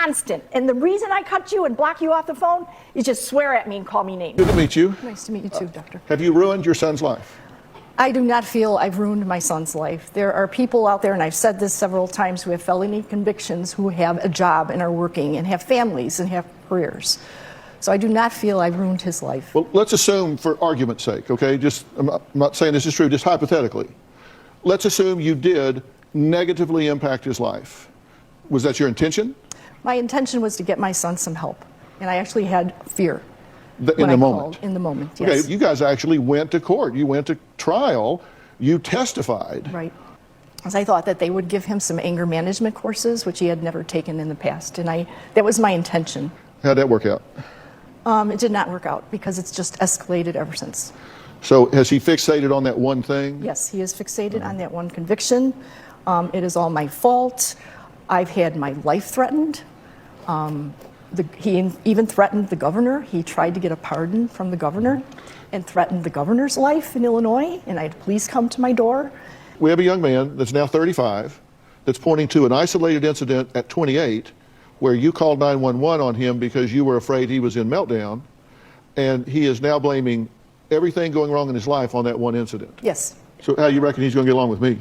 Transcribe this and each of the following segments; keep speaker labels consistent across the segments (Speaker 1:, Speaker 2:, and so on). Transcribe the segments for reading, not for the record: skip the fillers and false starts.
Speaker 1: constant. And the reason I cut you and block you off the phone is just swear at me and call me names.
Speaker 2: Good to meet you.
Speaker 3: Nice to meet you too, Doctor.
Speaker 2: Have you ruined your son's life?
Speaker 3: I do not feel I've ruined my son's life. There are people out there, and I've said this several times, who have felony convictions, who have a job and are working and have families and have careers. So I do not feel I've ruined his life.
Speaker 2: Well, let's assume for argument's sake, okay? I'm not saying this is true, just hypothetically. Let's assume you did negatively impact his life. Was that your intention?
Speaker 3: My intention was to get my son some help, and I actually had fear.
Speaker 2: In the moment?
Speaker 3: In the moment, yes.
Speaker 2: Okay, you guys actually went to court. You went to trial. You testified.
Speaker 3: Right. Because I thought that they would give him some anger management courses, which he had never taken in the past, and that was my intention.
Speaker 2: How'd that work out?
Speaker 3: It did not work out because it's just escalated ever since.
Speaker 2: So has he fixated on that one thing?
Speaker 3: Yes, he is fixated on that one conviction. It is all my fault. I've had my life threatened. He even threatened the governor. He tried to get a pardon from the governor and threatened the governor's life in Illinois, and I had police come to my door.
Speaker 2: We have a young man that's now 35 that's pointing to an isolated incident at 28 where you called 911 on him because you were afraid he was in meltdown, and he is now blaming everything going wrong in his life on that one incident.
Speaker 3: Yes.
Speaker 2: So how you reckon he's going to get along with me?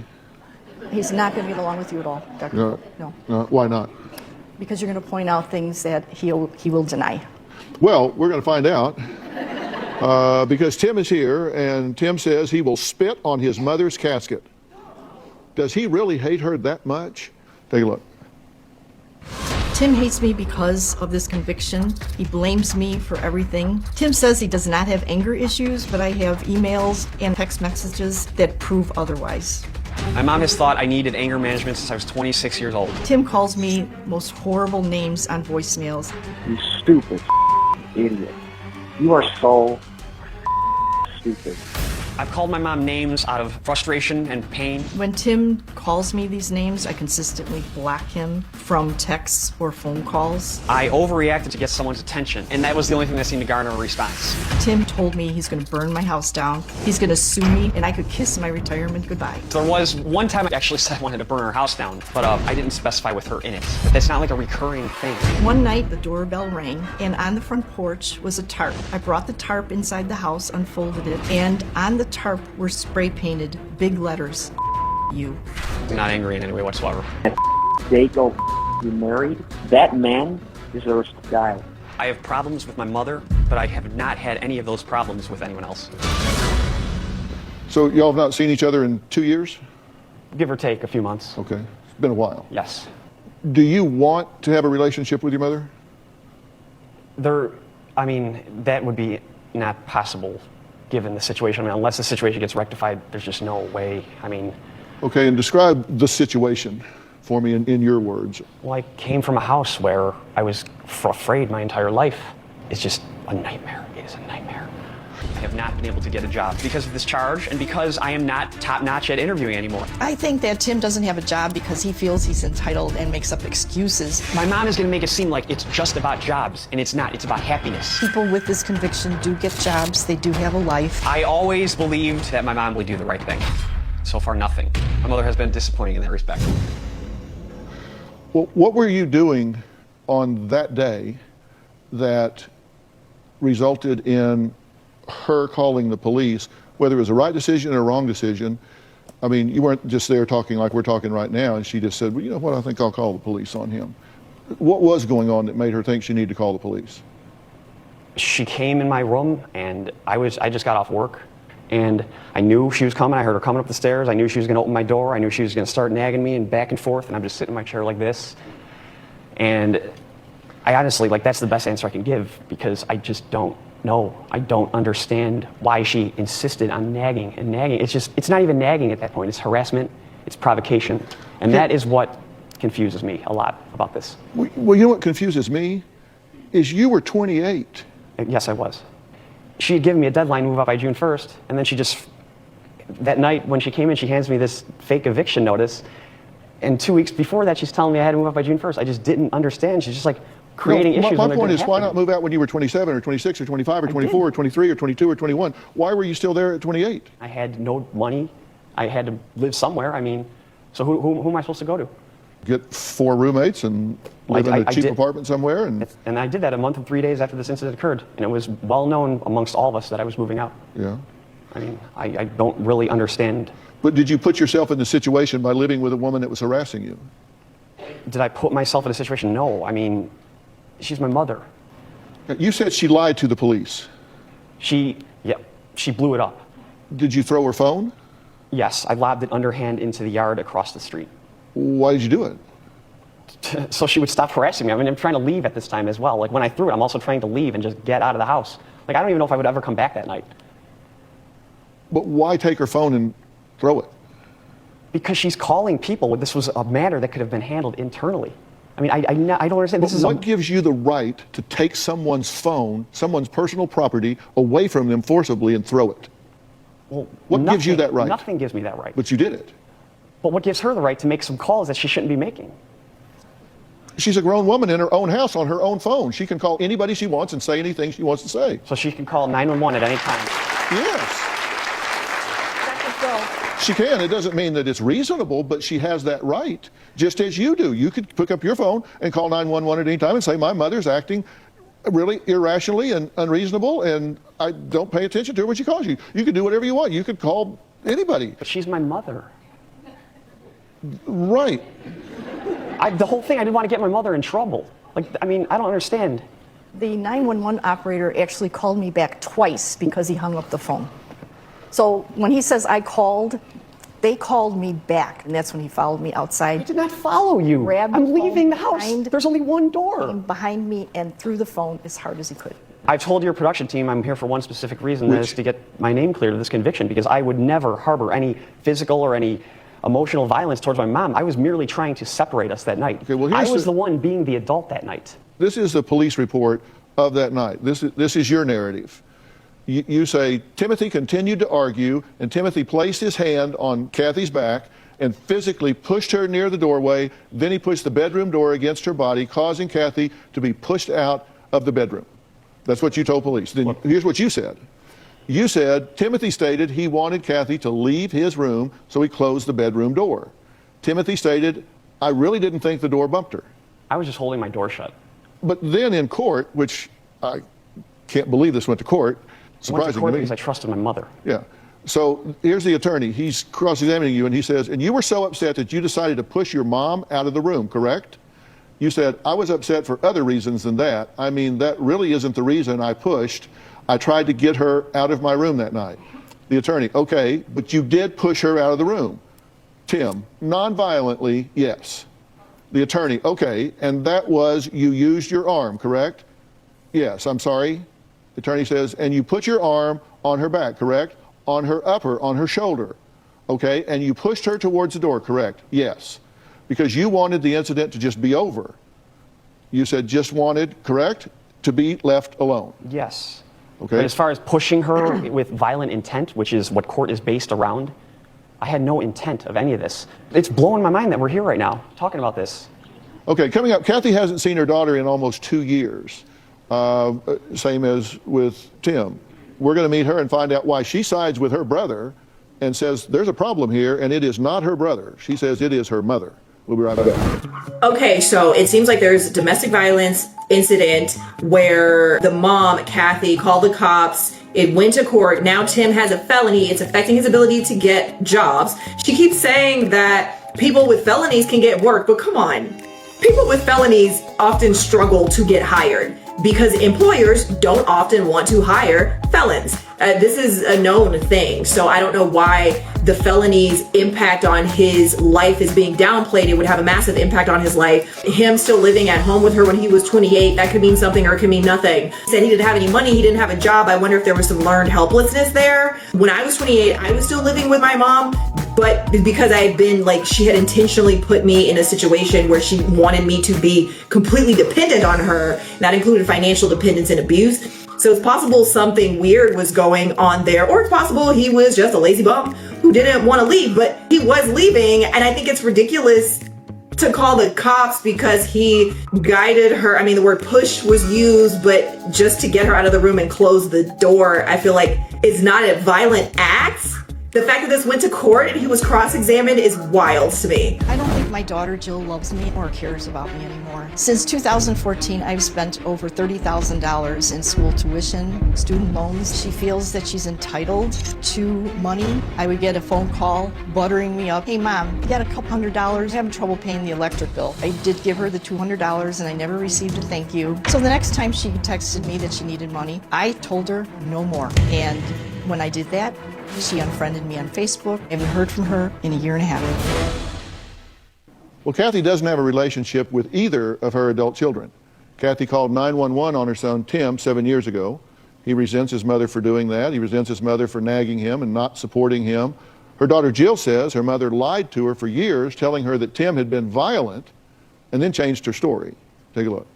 Speaker 3: He's not going to get along with you at all, Dr.
Speaker 2: No.
Speaker 3: No.
Speaker 2: Why not?
Speaker 3: Because you're going to point out things that he will deny.
Speaker 2: Well, we're going to find out because Tim is here, and Tim says he will spit on his mother's casket. Does he really hate her that much? Take a look.
Speaker 3: Tim hates me because of this conviction. He blames me for everything. Tim says he does not have anger issues, but I have emails and text messages that prove otherwise.
Speaker 4: My mom has thought I needed anger management since I was 26 years old.
Speaker 3: Tim calls me most horrible names on voicemails.
Speaker 5: You stupid idiot. You are so stupid.
Speaker 4: I've called my mom names out of frustration and pain.
Speaker 3: When Tim calls me these names, I consistently block him from texts or phone calls.
Speaker 4: I overreacted to get someone's attention, and that was the only thing that seemed to garner a response.
Speaker 3: Tim told me he's going to burn my house down, he's going to sue me, and I could kiss my retirement goodbye.
Speaker 4: There was one time I actually said I wanted to burn her house down, but I didn't specify with her in it. But that's not like a recurring thing.
Speaker 3: One night, the doorbell rang, and on the front porch was a tarp. I brought the tarp inside the house, unfolded it, and on the tarp were spray painted big letters, you.
Speaker 4: I'm not angry in any way whatsoever.
Speaker 5: They go, you married? That man deserves to die.
Speaker 4: I have problems with my mother, but I have not had any of those problems with anyone else.
Speaker 2: So y'all have not seen each other in 2 years?
Speaker 4: Give or take a few months.
Speaker 2: Okay, it's been a while.
Speaker 4: Yes.
Speaker 2: Do you want to have a relationship with your mother?
Speaker 4: That would be not possible given the situation. Unless the situation gets rectified, there's just no way.
Speaker 2: Okay, and describe the situation for me in your words.
Speaker 4: Well, I came from a house where I was afraid my entire life. It's just a nightmare. It is a nightmare. I have not been able to get a job because of this charge and because I am not top-notch at interviewing anymore.
Speaker 3: I think that Tim doesn't have a job because he feels he's entitled and makes up excuses.
Speaker 4: My mom is going to make it seem like it's just about jobs, and it's not. It's about happiness.
Speaker 3: People with this conviction do get jobs. They do have a life.
Speaker 4: I always believed that my mom would do the right thing. So far, nothing. My mother has been disappointing in that respect.
Speaker 2: Well, what were you doing on that day that resulted in her calling the police, whether it was a right decision or a wrong decision? I mean, you weren't just there talking like we're talking right now, and she just said, well, you know what, I think I'll call the police on him. What was going on that made her think she needed to call the police?
Speaker 4: She came in my room, and I just got off work, and I knew she was coming. I heard her coming up the stairs. I knew she was going to open my door. I knew she was going to start nagging me and back and forth, and I'm just sitting in my chair like this. And I honestly, that's the best answer I can give, because I just don't know. I don't understand why she insisted on nagging and nagging. It's not even nagging at that point. It's harassment. It's provocation. And that is what confuses me a lot about this.
Speaker 2: Well, you know what confuses me? Is you were 28.
Speaker 4: Yes, I was. She had given me a deadline to move out by June 1st, and then she just, that night when she came in, she hands me this fake eviction notice, and 2 weeks before that, she's telling me I had to move out by June 1st. I just didn't understand. She's just creating issues.
Speaker 2: My point is, why not move out when you were 27 or 26 or 25 or 24 or 23 or 22 or 21? Why were you still there at 28?
Speaker 4: I had no money. I had to live somewhere. So who am I supposed to go to?
Speaker 2: Get 4 roommates and live in a cheap
Speaker 4: did-
Speaker 2: apartment somewhere?
Speaker 4: And I did that a month and 3 days after this incident occurred. And it was well known amongst all of us that I was moving out.
Speaker 2: Yeah.
Speaker 4: I mean, I don't really understand.
Speaker 2: But did you put yourself in the situation by living with a woman that was harassing you?
Speaker 4: Did I put myself in a situation? No. I mean, she's my mother.
Speaker 2: You said she lied to the police.
Speaker 4: She blew it up.
Speaker 2: Did you throw her phone?
Speaker 4: Yes, I lobbed it underhand into the yard across the street.
Speaker 2: Why did you do it?
Speaker 4: So she would stop harassing me. I mean, I'm trying to leave at this time as well. Like, when I threw it, I'm also trying to leave and just get out of the house. Like, I don't even know if I would ever come back that night.
Speaker 2: But why take her phone and throw it?
Speaker 4: Because she's calling people. This was a matter that could have been handled internally. I mean, I don't understand.
Speaker 2: But what gives you the right to take someone's phone, someone's personal property, away from them forcibly and throw it?
Speaker 4: Well,
Speaker 2: What gives you that right?
Speaker 4: Nothing gives me that right.
Speaker 2: But you did it.
Speaker 4: But what gives her the right to make some calls that she shouldn't be making?
Speaker 2: She's a grown woman in her own house on her own phone. She can call anybody she wants and say anything she wants to say.
Speaker 4: So she can call 911 at any time.
Speaker 2: Yes. She can. It doesn't mean that it's reasonable, but she has that right, just as you do. You could pick up your phone and call 911 at any time and say, my mother's acting really irrationally and unreasonable, and I don't pay attention to her when she calls you. You could do whatever you want. You could call anybody.
Speaker 4: But she's my mother.
Speaker 2: Right.
Speaker 4: The whole thing, I didn't want to get my mother in trouble. Like, I mean, I don't understand.
Speaker 3: The 911 operator actually called me back twice because he hung up the phone. So when he says I called, they called me back, and that's when he followed me outside.
Speaker 4: I did not follow you.
Speaker 3: Grabbed
Speaker 4: I'm
Speaker 3: the
Speaker 4: leaving the
Speaker 3: phone
Speaker 4: house. There's only one door.
Speaker 3: Came behind me and threw the phone as hard as he could.
Speaker 4: I've told your production team I'm here for one specific reason, that is to get my name cleared of this conviction, because I would never harbor any physical or any emotional violence towards my mom. I was merely trying to separate us that night.
Speaker 2: Okay, well,
Speaker 4: I
Speaker 2: here's
Speaker 4: was the one being the adult that night.
Speaker 2: This is the police report of that night. This is your narrative. You say, Timothy continued to argue, and Timothy placed his hand on Kathy's back and physically pushed her near the doorway. Then he pushed the bedroom door against her body, causing Kathy to be pushed out of the bedroom. That's what you told police. Then here's what you said. You said, Timothy stated he wanted Kathy to leave his room, so he closed the bedroom door. Timothy stated, I really didn't think the door bumped her.
Speaker 4: I was just holding my door shut.
Speaker 2: But then in court, which I can't believe this went to court,
Speaker 4: I went to
Speaker 2: surprising
Speaker 4: court
Speaker 2: to me.
Speaker 4: because I trusted my mother.
Speaker 2: Yeah. So here's the attorney. He's cross-examining you, and he says, and you were so upset that you decided to push your mom out of the room, correct? You said, I was upset for other reasons than that. I mean, that really isn't the reason I pushed. I tried to get her out of my room that night. The attorney, okay, but you did push her out of the room. Tim, non-violently, yes. The attorney, okay, and that was you used your arm, correct? Yes, I'm sorry. The attorney says, and you put your arm on her back, correct? On her upper, on her shoulder, okay? And you pushed her towards the door, correct? Yes. Because you wanted the incident to just be over. You said just wanted, correct, to be left alone.
Speaker 4: Yes.
Speaker 2: Okay.
Speaker 4: But as far as pushing her with violent intent, which is what court is based around, I had no intent of any of this. It's blowing my mind that we're here right now talking about this.
Speaker 2: Okay, coming up, Kathy hasn't seen her daughter in almost 2 years, same as with Tim. We're going to meet her and find out why she sides with her brother and says there's a problem here, and it is not her brother. She says it is her mother. We'll be right back.
Speaker 6: Okay, so it seems like there's a domestic violence incident where the mom, Kathy, called the cops. It went to court. Now Tim has a felony. It's affecting his ability to get jobs. She keeps saying that people with felonies can get work, but come on. People with felonies often struggle to get hired because employers don't often want to hire felons. This is a known thing, so I don't know why the felony's impact on his life is being downplayed. It would have a massive impact on his life. Him still living at home with her when he was 28, that could mean something or it could mean nothing. He said he didn't have any money, he didn't have a job. I wonder if there was some learned helplessness there. When I was 28, I was still living with my mom, but because I had been she had intentionally put me in a situation where she wanted me to be completely dependent on her. That included financial dependence and abuse. So it's possible something weird was going on there, or it's possible he was just a lazy bum who didn't want to leave, but he was leaving. And I think it's ridiculous to call the cops because he guided her. I mean, the word push was used, but just to get her out of the room and close the door, I feel like it's not a violent act. The fact that this went to court and he was cross-examined is wild to me.
Speaker 3: I don't think my daughter Jill loves me or cares about me anymore. Since 2014, I've spent over $30,000 in school tuition, student loans. She feels that she's entitled to money. I would get a phone call buttering me up. Hey mom, you got a couple $100, I'm having trouble paying the electric bill. I did give her the $200 and I never received a thank you. So the next time she texted me that she needed money, I told her no more. And when I did that, she unfriended me on Facebook. I haven't heard from her in a year and a half.
Speaker 2: Well, Kathy doesn't have a relationship with either of her adult children. Kathy called 911 on her son Tim 7 years ago. He resents his mother for doing that. He resents his mother for nagging him and not supporting him. Her daughter Jill says her mother lied to her for years, telling her that Tim had been violent, and then changed her story. Take a look.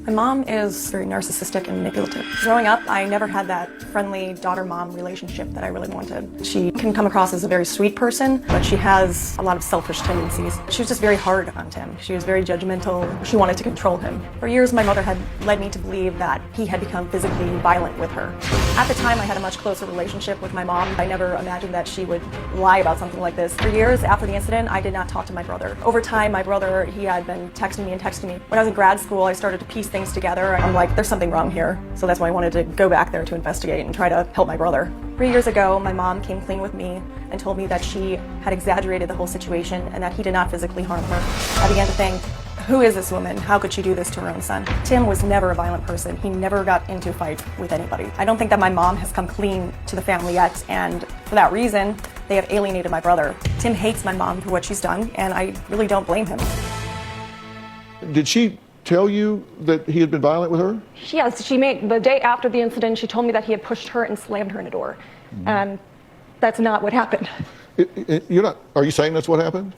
Speaker 7: My mom is very narcissistic and manipulative. Growing up, I never had that friendly daughter-mom relationship that I really wanted. She can come across as a very sweet person, but she has a lot of selfish tendencies. She was just very hard on Tim. She was very judgmental. She wanted to control him. For years, my mother had led me to believe that he had become physically violent with her. At the time, I had a much closer relationship with my mom. I never imagined that she would lie about something like this. For years after the incident, I did not talk to my brother. Over time, my brother, he had been texting me. When I was in grad school, I started to piece things together. I'm like, there's something wrong here. So that's why I wanted to go back there to investigate and try to help my brother. 3 years ago, my mom came clean with me and told me that she had exaggerated the whole situation and that he did not physically harm her. I began to think, who is this woman? How could she do this to her own son? Tim was never a violent person. He never got into a fight with anybody. I don't think that my mom has come clean to the family yet, and for that reason, they have alienated my brother. Tim hates my mom for what she's done, and I really don't blame him.
Speaker 2: Did she tell you that he had been violent with her?
Speaker 8: Yes, the day after the incident, she told me that he had pushed her and slammed her in a door. And that's not what happened.
Speaker 2: Are you saying that's what happened?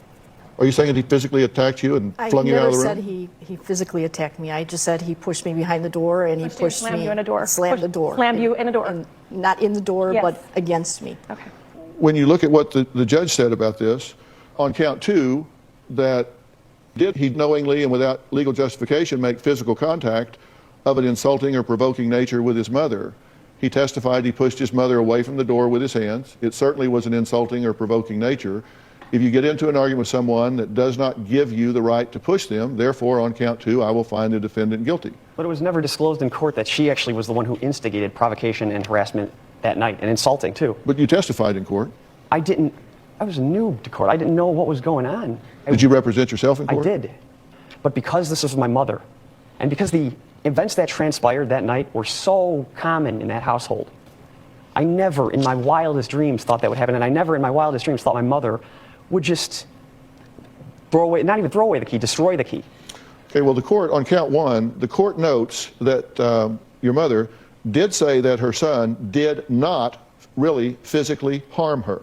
Speaker 2: Are you saying that he physically attacked you and flung you out of the room?
Speaker 3: I never said he physically attacked me. I just said he pushed me behind the door and he pushed
Speaker 8: slammed
Speaker 3: me.
Speaker 8: You in a door.
Speaker 3: Slammed the door.
Speaker 8: Slammed you in a door.
Speaker 3: And not in the door,
Speaker 8: Yes.
Speaker 3: but against me.
Speaker 8: Okay.
Speaker 2: When you look at what the judge said about this, on count 2, that did he knowingly and without legal justification make physical contact of an insulting or provoking nature with his mother? He testified he pushed his mother away from the door with his hands. It certainly was an insulting or provoking nature. If you get into an argument with someone that does not give you the right to push them, therefore, on count 2, I will find the defendant guilty.
Speaker 4: But it was never disclosed in court that she actually was the one who instigated provocation and harassment that night, and insulting too.
Speaker 2: But you testified in court.
Speaker 4: I was new to court. I didn't know what was going on.
Speaker 2: Did you represent yourself in court?
Speaker 4: I did. But because this was my mother, and because the events that transpired that night were so common in that household, I never in my wildest dreams thought that would happen, and I never in my wildest dreams thought my mother would just not even throw away the key, destroy the key.
Speaker 2: Okay, well, the court, on count 1, the court notes that your mother did say that her son did not really physically harm her.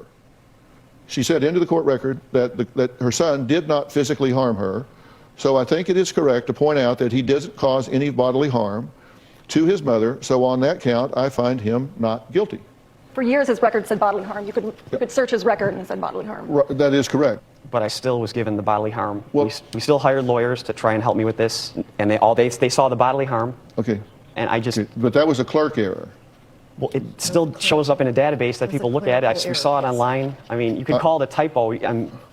Speaker 2: She said into the court record that her son did not physically harm her. So I think it is correct to point out that he doesn't cause any bodily harm to his mother. So on that count, I find him not guilty.
Speaker 8: For years, his record said bodily harm. You could search his record and it said bodily harm.
Speaker 2: That is correct.
Speaker 4: But I still was given the bodily harm.
Speaker 2: Well,
Speaker 4: we still hired lawyers to try and help me with this, and they saw the bodily harm.
Speaker 2: Okay.
Speaker 4: And I just.
Speaker 2: Okay. But that was a clerk error.
Speaker 4: Well, it still shows up in a database that people look at. We saw it online. I mean, you could call it a typo,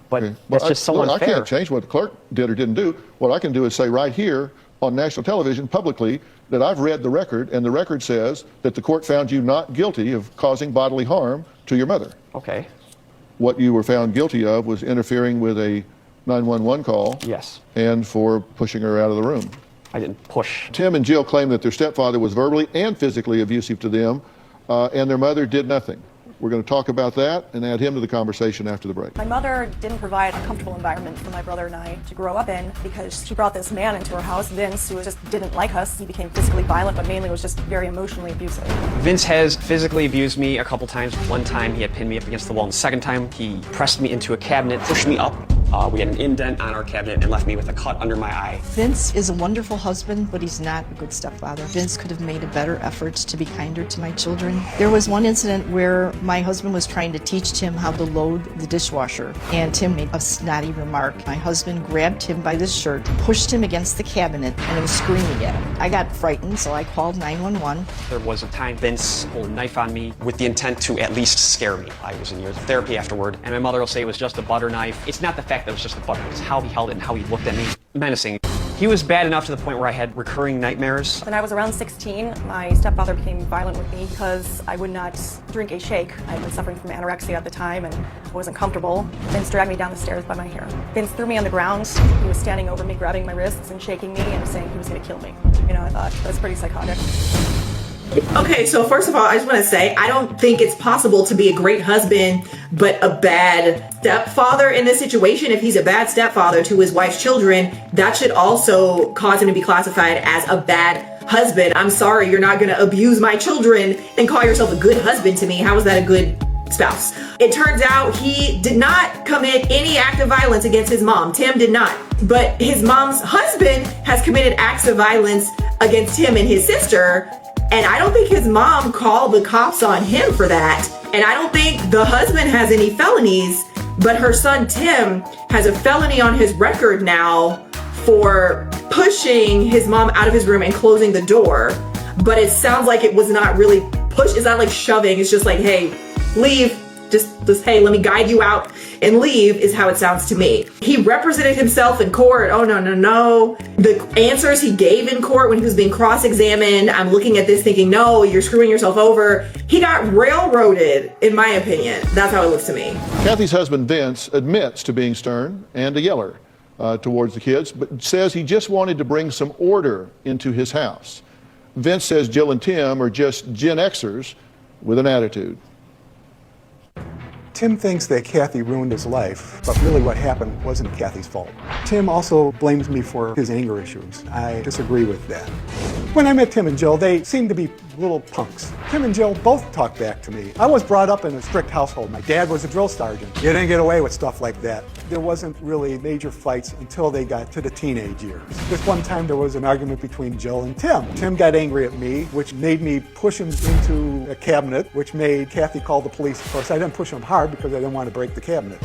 Speaker 4: but
Speaker 2: Okay.
Speaker 4: that's just so unfair.
Speaker 2: I can't change what the clerk did or didn't do. What I can do is say right here on national television publicly that I've read the record, and the record says that the court found you not guilty of causing bodily harm to your mother.
Speaker 4: Okay.
Speaker 2: What you were found guilty of was interfering with a 911 call.
Speaker 4: Yes.
Speaker 2: And for pushing her out of the room.
Speaker 4: I didn't push.
Speaker 2: Tim and Jill claim that their stepfather was verbally and physically abusive to them, and their mother did nothing. We're going to talk about that and add him to the conversation after the break.
Speaker 7: My mother didn't provide a comfortable environment for my brother and I to grow up in because she brought this man into her house, Vince, who just didn't like us. He became physically violent, but mainly was just very emotionally abusive.
Speaker 4: Vince has physically abused me a couple times. One time he had pinned me up against the wall, and the second time he pressed me into a cabinet, pushed me up We had an indent on our cabinet and left me with a cut under my eye.
Speaker 3: Vince is a wonderful husband, but he's not a good stepfather. Vince could have made a better effort to be kinder to my children. There was one incident where my husband was trying to teach Tim how to load the dishwasher, and Tim made a snotty remark. My husband grabbed him by the shirt, pushed him against the cabinet, and was screaming at him. I got frightened, so I called 911.
Speaker 4: There was a time Vince pulled a knife on me with the intent to at least scare me. I was in years of therapy afterward, and my mother will say it was just a butter knife. It's not the fact that it was just a butter, it's how he held it and how he looked at me. Menacing. He was bad enough to the point where I had recurring nightmares.
Speaker 7: When I was around 16, my stepfather became violent with me because I would not drink a shake. I had been suffering from anorexia at the time and I wasn't comfortable. Vince dragged me down the stairs by my hair. Vince threw me on the ground. He was standing over me, grabbing my wrists and shaking me and saying he was going to kill me. You know, I thought that was pretty psychotic.
Speaker 6: Okay, so first of all, I just want to say, I don't think it's possible to be a great husband, but a bad stepfather in this situation. If he's a bad stepfather to his wife's children, that should also cause him to be classified as a bad husband. I'm sorry, you're not going to abuse my children and call yourself a good husband to me. How is that a good spouse? It turns out he did not commit any act of violence against his mom. Tim did not. But his mom's husband has committed acts of violence against him and his sister. And I don't think his mom called the cops on him for that. And I don't think the husband has any felonies, but her son Tim has a felony on his record now for pushing his mom out of his room and closing the door. But it sounds like it was not really push. It's not like shoving. It's just like, hey, leave. Just hey, let me guide you out and leave is how it sounds to me. He represented himself in court. Oh, no. The answers he gave in court when he was being cross-examined, I'm looking at this thinking, no, you're screwing yourself over. He got railroaded, in my opinion. That's how it looks to me.
Speaker 2: Kathy's husband, Vince, admits to being stern and a yeller towards the kids, but says he just wanted to bring some order into his house. Vince says Jill and Tim are just Gen Xers with an attitude.
Speaker 9: Tim thinks that Kathy ruined his life, but really what happened wasn't Kathy's fault. Tim also blames me for his anger issues. I disagree with that. When I met Tim and Jill, they seemed to be little punks. Tim and Jill both talked back to me. I was brought up in a strict household. My dad was a drill sergeant. You didn't get away with stuff like that. There wasn't really major fights until they got to the teenage years. This one time there was an argument between Jill and Tim. Tim got angry at me, which made me push him into a cabinet, which made Kathy call the police. Of course, I didn't push him hard because I didn't want to break the cabinet.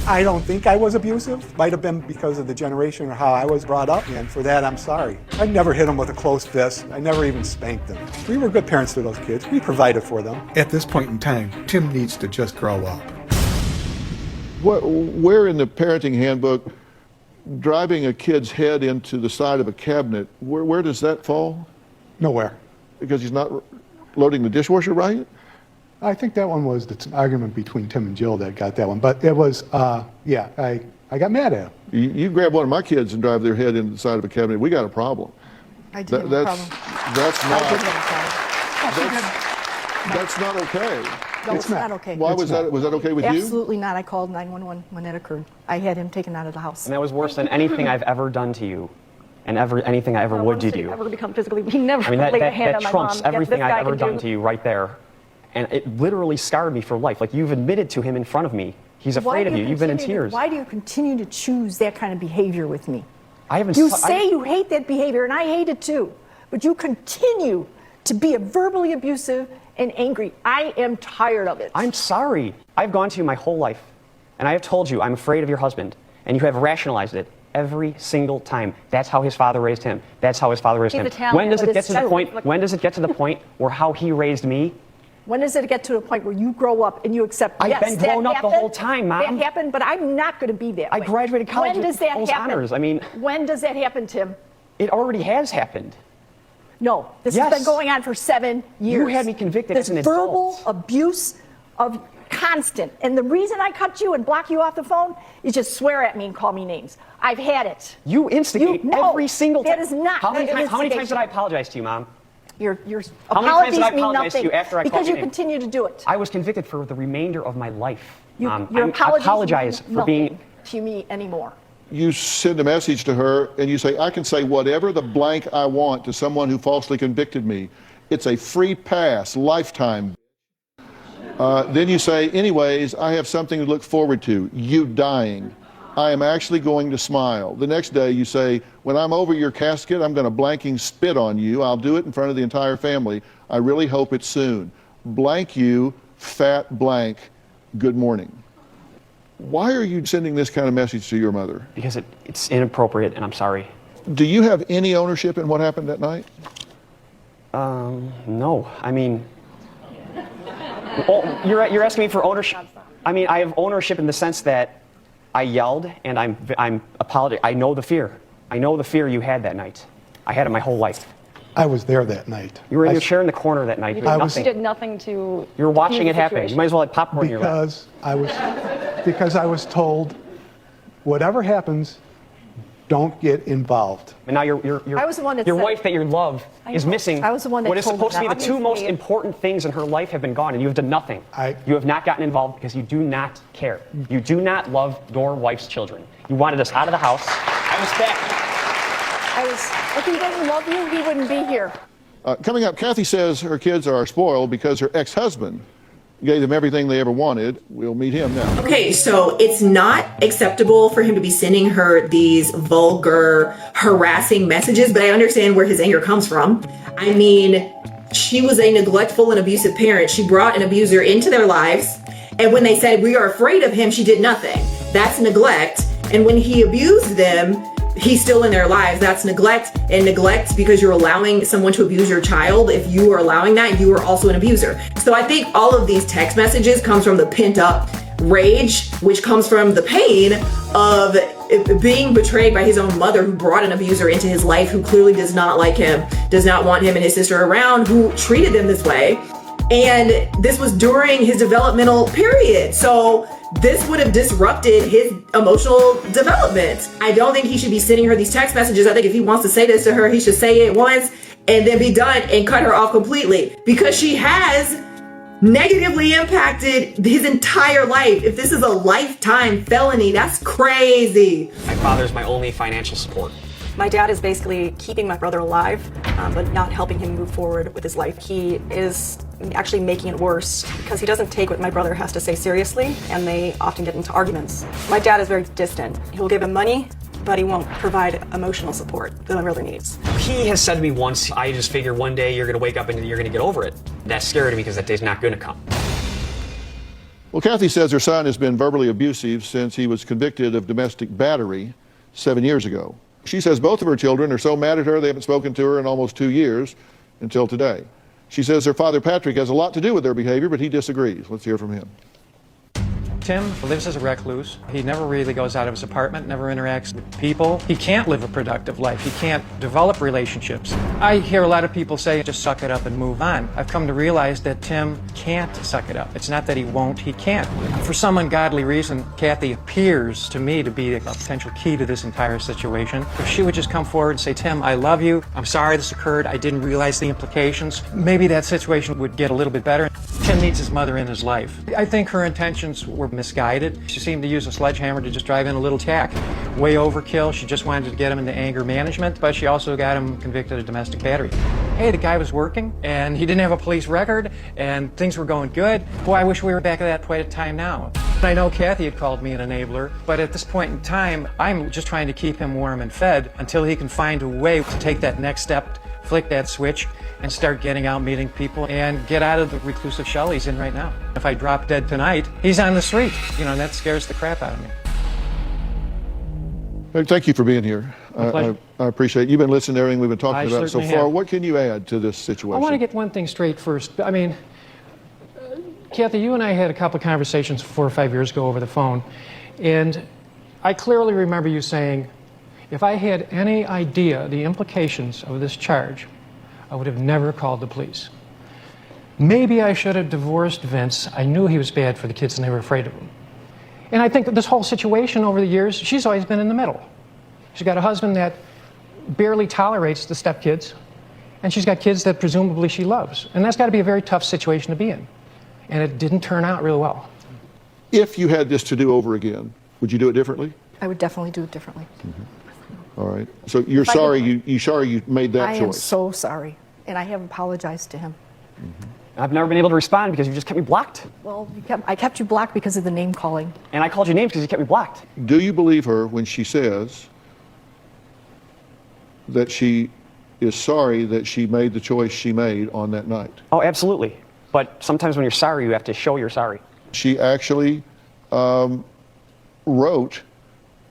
Speaker 9: I don't think I was abusive. Might have been because of the generation or how I was brought up, and for that I'm sorry. I never hit them with a closed fist. I never even spanked them. We were good parents to those kids. We provided for them.
Speaker 10: At this point in time, Tim needs to just grow up.
Speaker 2: Where in the parenting handbook, driving a kid's head into the side of a cabinet, where does that fall?
Speaker 9: Nowhere.
Speaker 2: Because he's not loading the dishwasher right?
Speaker 9: I think that one was the argument between Tim and Jill that got that one. But it was, yeah, I got mad at him.
Speaker 2: You grab one of my kids and drive their head into the side of a cabinet, we got a problem.
Speaker 3: I did have a problem.
Speaker 2: That's not,
Speaker 3: I did have a problem.
Speaker 2: that's not okay.
Speaker 3: No, it's not okay.
Speaker 2: Why was that? Was that okay with you?
Speaker 3: Absolutely not. I called 911 when that occurred. I had him taken out of the house.
Speaker 4: And that was worse than anything I've ever done to you. And anything I ever would do to you.
Speaker 8: Never become physically. He never
Speaker 4: I mean,
Speaker 8: laid a hand
Speaker 4: that
Speaker 8: on my
Speaker 4: trumps
Speaker 8: mom.
Speaker 4: everything
Speaker 8: Yes, this guy
Speaker 4: I've ever
Speaker 8: can
Speaker 4: done to you right there. And it literally scarred me for life. Like, you've admitted to him in front of me. He's afraid of you. You've been in tears.
Speaker 1: Why do you continue to choose that kind of behavior with me?
Speaker 4: I haven't.
Speaker 1: You say you hate that behavior, and I hate it too. But you continue to be verbally abusive and angry. I am tired of it.
Speaker 4: I'm sorry. I've gone to you my whole life, and I have told you I'm afraid of your husband, and you have rationalized it every single time. That's how his father raised him. That's how his father raised him. When does it get to the point? When does it get to the point where how he raised me?
Speaker 1: When does it get to the point where you grow up and you accept?
Speaker 4: I've been grown up the whole time, Mom.
Speaker 1: That happened, but I'm not going to be that way.
Speaker 4: I graduated college
Speaker 1: when does
Speaker 4: with
Speaker 1: that
Speaker 4: those
Speaker 1: happen?
Speaker 4: honors. I mean,
Speaker 1: when does that happen, Tim?
Speaker 4: It already has happened.
Speaker 1: No, this has been going on for 7 years.
Speaker 4: You had me convicted as an adult.
Speaker 1: This verbal abuse of constant. And the reason I cut you and block you off the phone is just swear at me and call me names. I've had it.
Speaker 4: You instigate every single time.
Speaker 1: That is not.
Speaker 4: How many times did I apologize to you, Mom?
Speaker 1: Your
Speaker 4: How many times
Speaker 1: apologies
Speaker 4: did I
Speaker 1: mean
Speaker 4: apologize
Speaker 1: nothing
Speaker 4: to you after I called
Speaker 1: because you
Speaker 4: your name?
Speaker 1: continue to do it.
Speaker 4: I was convicted for the remainder of my life.
Speaker 1: Your
Speaker 4: I
Speaker 1: apologies
Speaker 4: apologize
Speaker 1: mean
Speaker 4: for
Speaker 1: nothing
Speaker 4: being.
Speaker 1: to me anymore.
Speaker 2: You send a message to her and you say, I can say whatever the blank I want to someone who falsely convicted me. It's a free pass, lifetime. Then you say, anyways, I have something to look forward to, you dying. I am actually going to smile. The next day you say, when I'm over your casket, I'm going to blanking spit on you. I'll do it in front of the entire family. I really hope it's soon. Blank you, fat blank, good morning. Why are you sending this kind of message to your mother?
Speaker 4: Because it's inappropriate, and I'm sorry.
Speaker 2: Do you have any ownership in what happened that night?
Speaker 4: No. I mean, you're asking me for ownership. I mean, I have ownership in the sense that I yelled, and I'm apologetic. I know the fear. I know the fear you had that night. I had it my whole life.
Speaker 9: I was there that night.
Speaker 4: You were in your chair in the corner that night.
Speaker 8: You
Speaker 4: Nothing.
Speaker 8: did nothing to.
Speaker 4: You were watching it happen. You might as well have popcorn in your lap.
Speaker 9: Because I was told, whatever happens, don't get involved.
Speaker 4: And now your
Speaker 3: I was the one that
Speaker 4: your
Speaker 3: said-
Speaker 4: wife that you love is missing.
Speaker 3: I was the one that
Speaker 4: what is
Speaker 3: told
Speaker 4: supposed to be
Speaker 3: them
Speaker 4: the two most
Speaker 8: Obviously.
Speaker 4: important things in her life have been gone, and you have done nothing. You have not gotten involved because you do not care. You do not love your wife's children. You wanted us out of the house. I was back.
Speaker 3: If he didn't love you, he wouldn't be here.
Speaker 2: Coming up, Kathy says her kids are spoiled because her ex-husband gave them everything they ever wanted. We'll meet him now.
Speaker 6: Okay, so it's not acceptable for him to be sending her these vulgar, harassing messages, but I understand where his anger comes from. I mean, she was a neglectful and abusive parent. She brought an abuser into their lives, and when they said, we are afraid of him, she did nothing. That's neglect. And when he abused them, he's still in their lives. That's neglect, and neglect because you're allowing someone to abuse your child. If you are allowing that, you are also an abuser. So I think all of these text messages comes from the pent up rage, which comes from the pain of being betrayed by his own mother, who brought an abuser into his life, who clearly does not like him, does not want him and his sister around, who treated him this way. And this was during his developmental period. So this would have disrupted his emotional development. I don't think he should be sending her these text messages. I think if he wants to say this to her, he should say it once and then be done and cut her off completely, because she has negatively impacted his entire life. If this is a lifetime felony, that's crazy.
Speaker 4: My father's my only financial support.
Speaker 7: My dad is basically keeping my brother alive, but not helping him move forward with his life. He is actually making it worse because he doesn't take what my brother has to say seriously, and they often get into arguments. My dad is very distant. He'll give him money, but he won't provide emotional support that my brother needs.
Speaker 4: He has said to me once, I just figure one day you're going to wake up and you're going to get over it. That's scary to me because that day's not going to come.
Speaker 2: Well, Kathy says her son has been verbally abusive since he was convicted of domestic battery 7 years ago. She says both of her children are so mad at her they haven't spoken to her in almost 2 years until today. She says her father Patrick has a lot to do with their behavior, but he disagrees. Let's hear from him.
Speaker 11: Tim lives as a recluse. He never really goes out of his apartment, never interacts with people. He can't live a productive life. He can't develop relationships. I hear a lot of people say, just suck it up and move on. I've come to realize that Tim can't suck it up. It's not that he won't, he can't. For some ungodly reason, Kathy appears to me to be a potential key to this entire situation. If she would just come forward and say, Tim, I love you. I'm sorry this occurred. I didn't realize the implications. Maybe that situation would get a little bit better. Tim needs his mother in his life. I think her intentions were misguided. She seemed to use a sledgehammer to just drive in a little tack. Way overkill. She just wanted to get him into anger management, but she also got him convicted of domestic battery. Hey, the guy was working, and he didn't have a police record, and things were going good. Boy, I wish we were back at that point of time now. I know Kathy had called me an enabler, but at this point in time, I'm just trying to keep him warm and fed until he can find a way to take that next step, flick that switch, and start getting out, meeting people, and get out of the reclusive shell he's in right now. If I drop dead tonight, he's on the street, and that scares the crap out of me.
Speaker 2: Thank you for being here.
Speaker 11: My pleasure.
Speaker 2: I appreciate it. You've been listening to everything we've been talking
Speaker 11: I
Speaker 2: about so
Speaker 11: certainly
Speaker 2: far.
Speaker 11: have.
Speaker 2: What can you add to this situation?
Speaker 11: I want to get one thing straight first. I mean, Kathy, you and I had a couple of conversations 4 or 5 years ago over the phone, and I clearly remember you saying, if I had any idea the implications of this charge, I would have never called the police. Maybe I should have divorced Vince. I knew he was bad for the kids and they were afraid of him. And I think that this whole situation over the years, she's always been in the middle. She's got a husband that barely tolerates the stepkids, and she's got kids that presumably she loves. And that's got to be a very tough situation to be in. And it didn't turn out real well.
Speaker 2: If you had this to do over again, would you do it differently?
Speaker 3: I would definitely do it differently.
Speaker 2: All right. So you're sorry you made that choice.
Speaker 3: I am so sorry, and I have apologized to him.
Speaker 4: I've never been able to respond because you just kept me blocked.
Speaker 3: Well, I kept you blocked because of the name calling.
Speaker 4: And I called you names because you kept me blocked.
Speaker 2: Do you believe her when she says that she is sorry that she made the choice she made on that night?
Speaker 4: Oh, absolutely. But sometimes when you're sorry, you have to show you're sorry.
Speaker 2: She actually wrote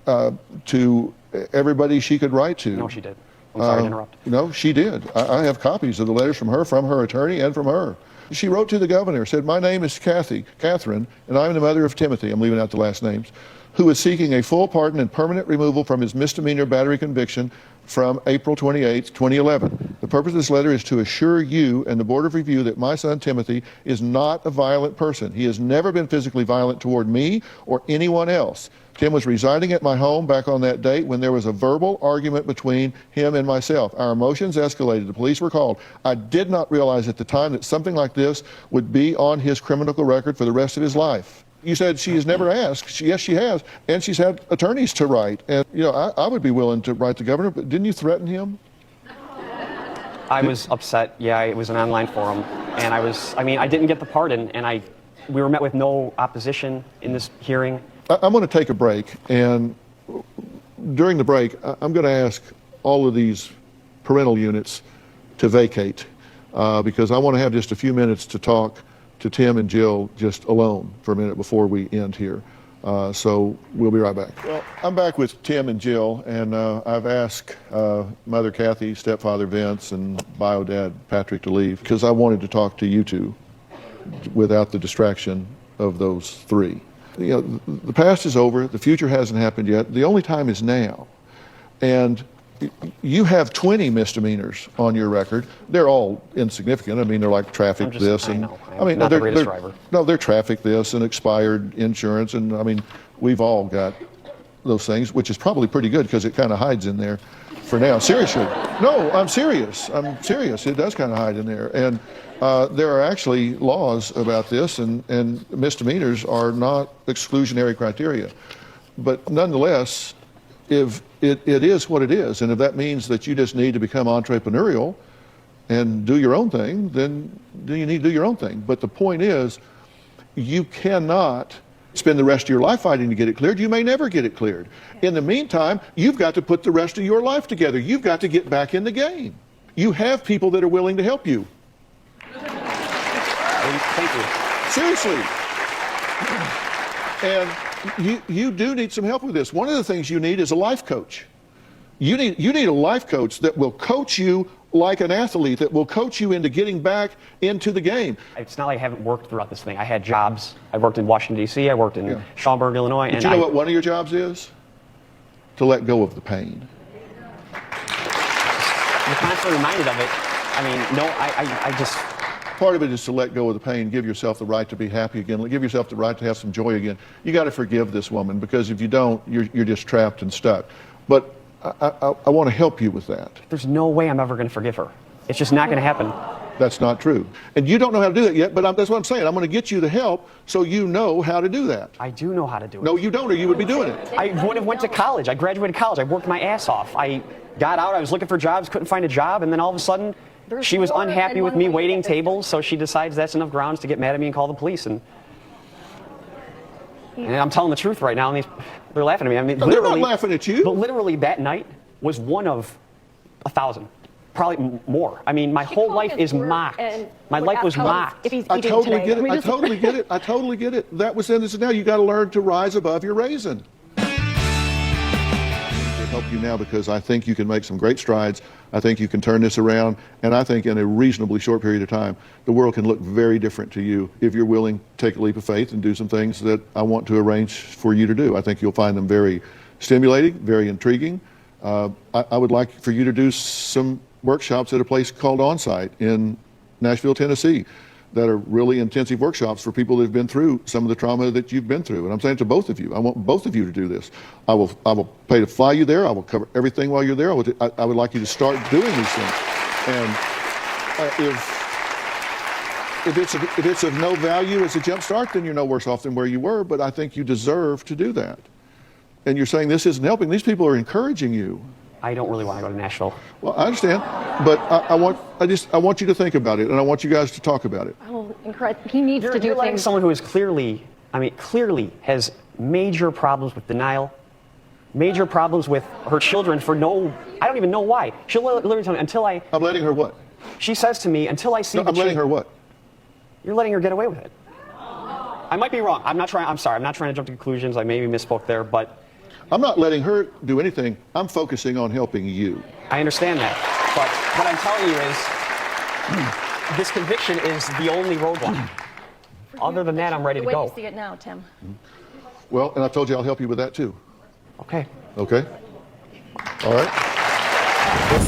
Speaker 2: to everybody she could write to.
Speaker 4: No, she did. I'm sorry to interrupt.
Speaker 2: No, she did. I have copies of the letters from her attorney, and from her. She wrote to the governor, said, "My name is Catherine, and I'm the mother of Timothy," I'm leaving out the last names, "who is seeking a full pardon and permanent removal from his misdemeanor battery conviction from April 28, 2011. The purpose of this letter is to assure you and the Board of Review that my son Timothy is not a violent person. He has never been physically violent toward me or anyone else. Tim was residing at my home back on that date when there was a verbal argument between him and myself. Our emotions escalated. The police were called. I did not realize at the time that something like this would be on his criminal record for the rest of his life." You said she has never asked. Yes, she has. And she's had attorneys to write. And, you know, I would be willing to write the governor, but didn't you threaten him?
Speaker 4: I was upset. Yeah, it was an online forum. And I didn't get the pardon, and we were met with no opposition in this hearing.
Speaker 2: I'm going to take a break, and during the break, I'm going to ask all of these parental units to vacate because I want to have just a few minutes to talk to Tim and Jill just alone for a minute before we end here. So we'll be right back. Well, I'm back with Tim and Jill, and I've asked Mother Kathy, Stepfather Vince, and Bio Dad Patrick to leave because I wanted to talk to you two without the distraction of those three. You know, the past is over. The future hasn't happened yet. The only time is now. And you have 20 misdemeanors on your record. They're all insignificant. I mean, they're like traffic this and
Speaker 4: not the greatest driver.
Speaker 2: No, they're traffic this and expired insurance, and I mean, we've all got those things, which is probably pretty good because it kind of hides in there for now. Seriously, no, I'm serious. It does kind of hide in there, and there are actually laws about this, and misdemeanors are not exclusionary criteria, but nonetheless, if it is what it is, and if that means that you just need to become entrepreneurial and do your own thing, then you need to do your own thing. But the point is, you cannot spend the rest of your life fighting to get it cleared. You may never get it cleared. In the meantime, you've got to put the rest of your life together. You've got to get back in the game. You have people that are willing to help you.
Speaker 4: Thank you.
Speaker 2: Seriously. And you do need some help with this. One of the things you need is a life coach. You need a life coach that will coach you like an athlete, that will coach you into getting back into the game.
Speaker 4: It's not like I haven't worked throughout this thing. I had jobs. I worked in Washington, D.C. I worked in Schaumburg, Illinois.
Speaker 2: But you know what one of your jobs is? To let go of the pain.
Speaker 4: You're constantly reminded of it. I mean, no, I just...
Speaker 2: Part of it is to let go of the pain, give yourself the right to be happy again, give yourself the right to have some joy again. You got to forgive this woman, because if you don't, you're just trapped and stuck. But I want to help you with that.
Speaker 4: There's no way I'm ever going to forgive her. It's just not going to happen.
Speaker 2: That's not true. And you don't know how to do that yet, but that's what I'm saying. I'm going to get you the help so you know how to do that.
Speaker 4: I do know how to do it.
Speaker 2: No, you don't, or you would be doing it.
Speaker 4: I would have went to college. I graduated college. I worked my ass off. I got out. I was looking for jobs, couldn't find a job, and then all of a sudden, she was unhappy with me waiting tables, so she decides that's enough grounds to get mad at me and call the police. And I'm telling the truth right now, and they're laughing at me. I mean,
Speaker 2: no, they're not laughing at you.
Speaker 4: But literally, that night was one of 1,000. Probably more. I mean, my whole life is mocked. My life was mocked.
Speaker 2: I totally get it. I totally get it. I totally get it. That was then. This is now. You got to learn to rise above your raisin. To help you now, because I think you can make some great strides. I think you can turn this around, and I think in a reasonably short period of time, the world can look very different to you if you're willing to take a leap of faith and do some things that I want to arrange for you to do. I think you'll find them very stimulating, very intriguing. I would like for you to do some workshops at a place called Onsite in Nashville, Tennessee, that are really intensive workshops for people that have been through some of the trauma that you've been through. And I'm saying to both of you, I want both of you to do this. I will pay to fly you there. I will cover everything while you're there. I would like you to start doing these things. And if it's of no value as a jump start, then you're no worse off than where you were. But I think you deserve to do that. And you're saying this isn't helping. These people are encouraging you.
Speaker 4: I don't really want to go to Nashville.
Speaker 2: Well, I understand, but I want you to think about it, and I want you guys to talk about it.
Speaker 8: Oh, he needs to do
Speaker 4: You're letting
Speaker 8: things.
Speaker 4: someone who is clearly has major problems with denial, major problems with her children for I don't even know why. She'll literally tell me until I.
Speaker 2: I'm letting her what?
Speaker 4: She says to me, until I see.
Speaker 2: No, I'm letting her what?
Speaker 4: You're letting her get away with it. I might be wrong. I'm sorry. I'm not trying to jump to conclusions. I maybe misspoke there, but.
Speaker 2: I'm not letting her do anything. I'm focusing on helping you.
Speaker 4: I understand that. But what I'm telling you is this conviction is the only roadblock. Other than that, I'm ready to go.
Speaker 8: The way you see it now, Tim.
Speaker 2: Well, and I told you I'll help you with that too.
Speaker 4: Okay.
Speaker 2: Okay? All right.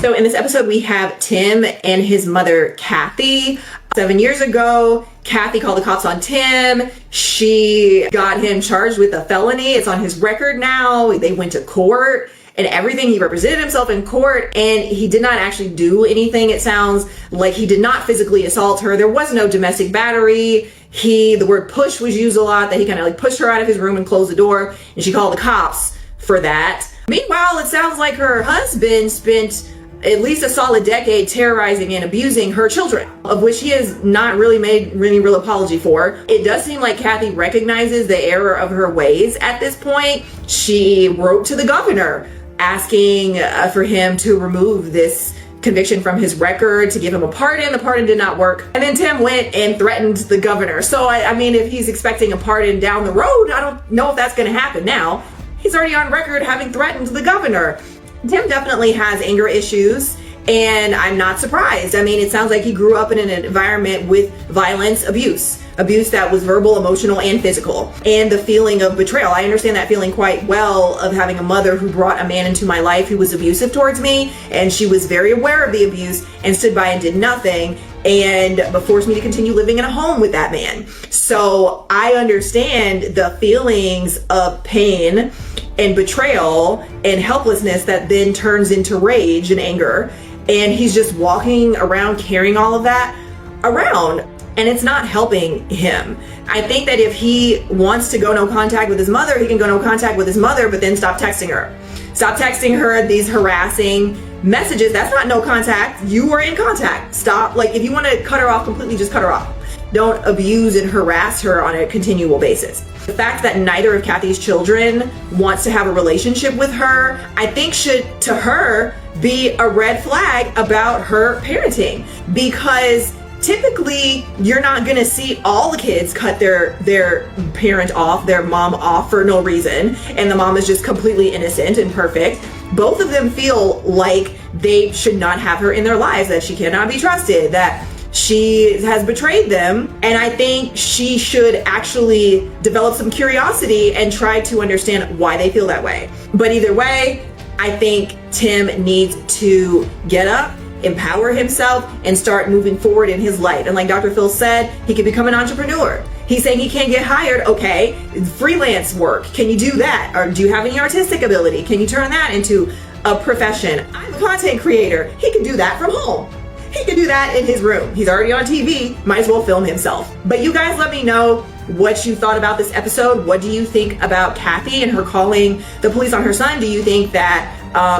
Speaker 6: So in this episode, we have Tim and his mother, Kathy. 7 years ago, Kathy called the cops on Tim. She got him charged with a felony. It's on his record now. They went to court and everything. He represented himself in court, and he did not actually do anything. It sounds like he did not physically assault her. There was no domestic battery. The word push was used a lot, that he kind of like pushed her out of his room and closed the door, and she called the cops for that. Meanwhile, it sounds like her husband spent at least a solid decade terrorizing and abusing her children, of which he has not really made any real apology for. It does seem like Kathy recognizes the error of her ways at this point. She wrote to the governor asking for him to remove this conviction from his record, to give him a pardon. The pardon did not work. And then Tim went and threatened the governor. So, I mean, if he's expecting a pardon down the road, I don't know if that's going to happen now. He's already on record having threatened the governor. Tim definitely has anger issues, and I'm not surprised. I mean, it sounds like he grew up in an environment with violence, abuse that was verbal, emotional, and physical, and the feeling of betrayal. I understand that feeling quite well, of having a mother who brought a man into my life who was abusive towards me, and she was very aware of the abuse and stood by and did nothing, and forced me to continue living in a home with that man. So I understand the feelings of pain and betrayal and helplessness that then turns into rage and anger. And he's just walking around carrying all of that around, and it's not helping him. I think that if he wants to go no contact with his mother, he can go no contact with his mother, but then stop texting her. Stop texting her these harassing messages. That's not no contact. You were in contact. Stop. Like, if you want to cut her off completely, just cut her off. Don't abuse and harass her on a continual basis. The fact that neither of Kathy's children wants to have a relationship with her, I think should, to her, be a red flag about her parenting, because typically you're not going to see all the kids cut their parent off, their mom off for no reason, and the mom is just completely innocent and perfect. Both of them feel like they should not have her in their lives, that she cannot be trusted, that she has betrayed them, and I think she should actually develop some curiosity and try to understand why they feel that way. But either way, I think Tim needs to get up, empower himself, and start moving forward in his life. And like Dr. Phil said, he could become an entrepreneur. He's saying he can't get hired. Okay, freelance work. Can you do that? Or do you have any artistic ability? Can you turn that into a profession? I'm a content creator. He can do that from home. He can do that in his room. He's already on TV. Might as well film himself. But you guys let me know what you thought about this episode. What do you think about Kathy and her calling the police on her son? Do you think that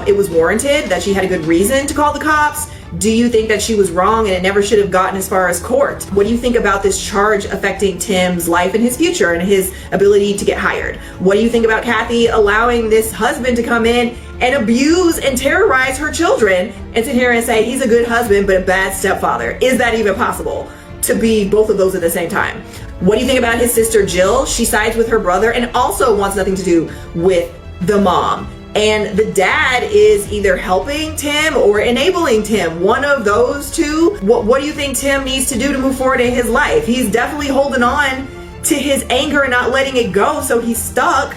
Speaker 6: it was warranted, that she had a good reason to call the cops? Do you think that she was wrong and it never should have gotten as far as court? What do you think about this charge affecting Tim's life and his future and his ability to get hired? What do you think about Kathy allowing this husband to come in and abuse and terrorize her children and sit here and say he's a good husband but a bad stepfather? Is that even possible, to be both of those at the same time? What do you think about his sister Jill? She sides with her brother and also wants nothing to do with the mom. And the dad is either helping Tim or enabling Tim. One of those two. What do you think Tim needs to do to move forward in his life? He's definitely holding on to his anger and not letting it go, so he's stuck.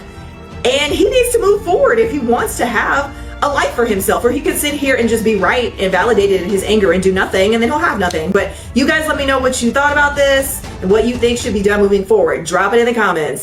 Speaker 6: And he needs to move forward if he wants to have a life for himself, or he could sit here and just be right and validated in his anger and do nothing, and then he'll have nothing. But you guys let me know what you thought about this and what you think should be done moving forward. Drop it in the comments.